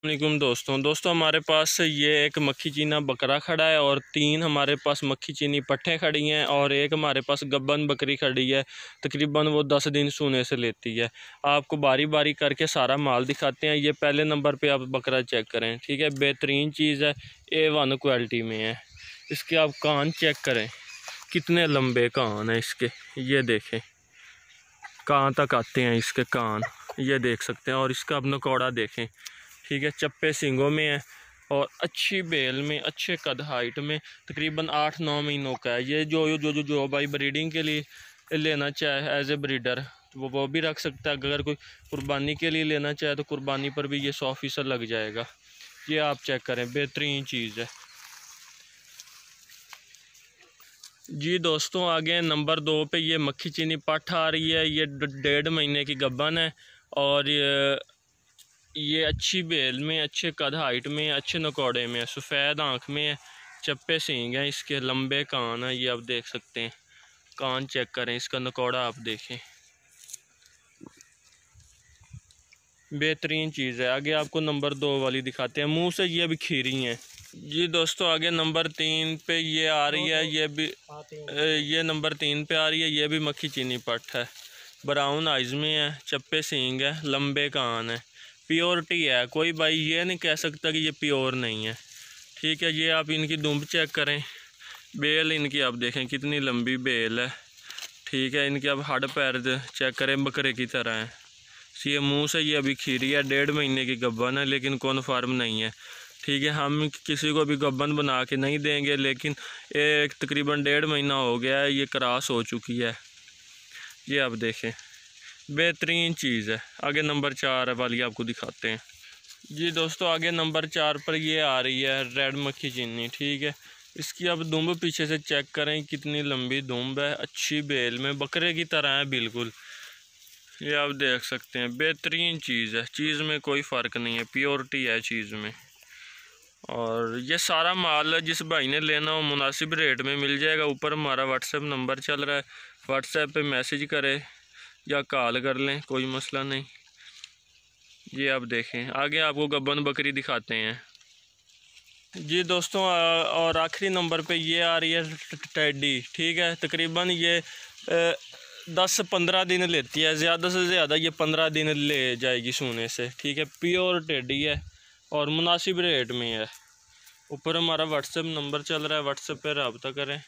वालेकुम दोस्तों हमारे पास ये एक मक्खी चीना बकरा खड़ा है और 3 हमारे पास मक्खी चीनी पट्ठे खड़ी हैं और एक हमारे पास गब्बन बकरी खड़ी है। तकरीबन वो 10 दिन सूने से लेती है। आपको बारी बारी करके सारा माल दिखाते हैं। ये पहले नंबर पे आप बकरा चेक करें, ठीक है। बेहतरीन चीज़ है, A1 क्वालिटी में है। इसके आप कान चेक करें, कितने लंबे कान हैं इसके, ये देखें कहाँ तक आते हैं इसके कान, ये देख सकते हैं। और इसका अब नकौड़ा देखें, ठीक है। चप्पे सींगों में है और अच्छी बेल में, अच्छे कद हाइट में, तकरीबन 8-9 महीनों का है। ये जो भाई ब्रीडिंग के लिए लेना चाहे एज ए ब्रीडर तो वो भी रख सकता है। अगर कोई कुर्बानी के लिए लेना चाहे तो कुर्बानी पर भी ये 100% लग जाएगा। ये आप चेक करें, बेहतरीन चीज़ है जी। दोस्तों आगे नंबर 2 पे ये मक्खी चीनी पाठ आ रही है। ये 1.5 महीने की गब्बन है और ये अच्छी बेल में, अच्छे कद हाइट में, अच्छे नकौड़े में, सफ़ेद आँख में है, चप्पे सींग हैं इसके, लंबे कान हैं। ये आप देख सकते हैं, कान चेक करें, इसका नकौड़ा आप देखें, बेहतरीन चीज़ है। आगे आपको नंबर 2 वाली दिखाते हैं, मुंह से ये भी खीरी हैं जी। दोस्तों आगे नंबर 3 पे ये आ रही है, ये भी ये नंबर 3 पे आ रही है। ये भी मक्खी चीनी पट्ट है, ब्राउन आइज़ में है, चप्पे सींग है, लंबे कान है, प्योरिटी है। कोई भाई ये नहीं कह सकता कि ये प्योर नहीं है, ठीक है। ये आप इनकी दुम्ब चेक करें, बेल इनकी आप देखें कितनी लंबी बेल है, ठीक है। इनके अब हड्ड पैर चेक करें, बकरे की तरह हैं। ये मुंह से ये अभी खीरी है, 1.5 महीने की गब्बन है, लेकिन कन्फर्म नहीं है, ठीक है। हम किसी को भी गब्बन बना के नहीं देंगे, लेकिन एक तकरीबन 1.5 महीना हो गया है, ये क्रॉस हो चुकी है। ये आप देखें, बेहतरीन चीज़ है। आगे नंबर 4 वाली आपको दिखाते हैं जी। दोस्तों आगे नंबर 4 पर ये आ रही है रेड मक्खी चीनी, ठीक है। इसकी अब दुम्ब पीछे से चेक करें, कितनी लंबी दुम्ब है, अच्छी बेल में, बकरे की तरह है बिल्कुल। ये आप देख सकते हैं, बेहतरीन चीज़ है, चीज़ में कोई फ़र्क नहीं है, प्योरिटी है चीज़ में। और ये सारा माल है, जिस भाई ने लेना हो मुनासिब रेट में मिल जाएगा। ऊपर हमारा व्हाट्सएप नंबर चल रहा है, व्हाट्सएप पे मैसेज करें या कॉल कर लें, कोई मसला नहीं। ये आप देखें, आगे आपको गब्बन बकरी दिखाते हैं जी। दोस्तों और आखिरी नंबर पे ये आ रही है टेडी, ठीक है। तकरीबन ये 10-15 दिन लेती है, ज़्यादा से ज़्यादा ये 15 दिन ले जाएगी सूने से, ठीक है। प्योर टेडी है और मुनासिब रेट में है। ऊपर हमारा व्हाट्सएप नंबर चल रहा है, व्हाट्सएप पे रब्ता करें।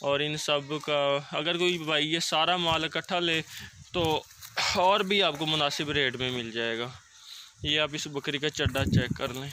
और इन सब का अगर कोई भाई ये सारा माल इकट्ठा ले तो और भी आपको मुनासिब रेट में मिल जाएगा। ये आप इस बकरी का चड्डा चेक कर लें।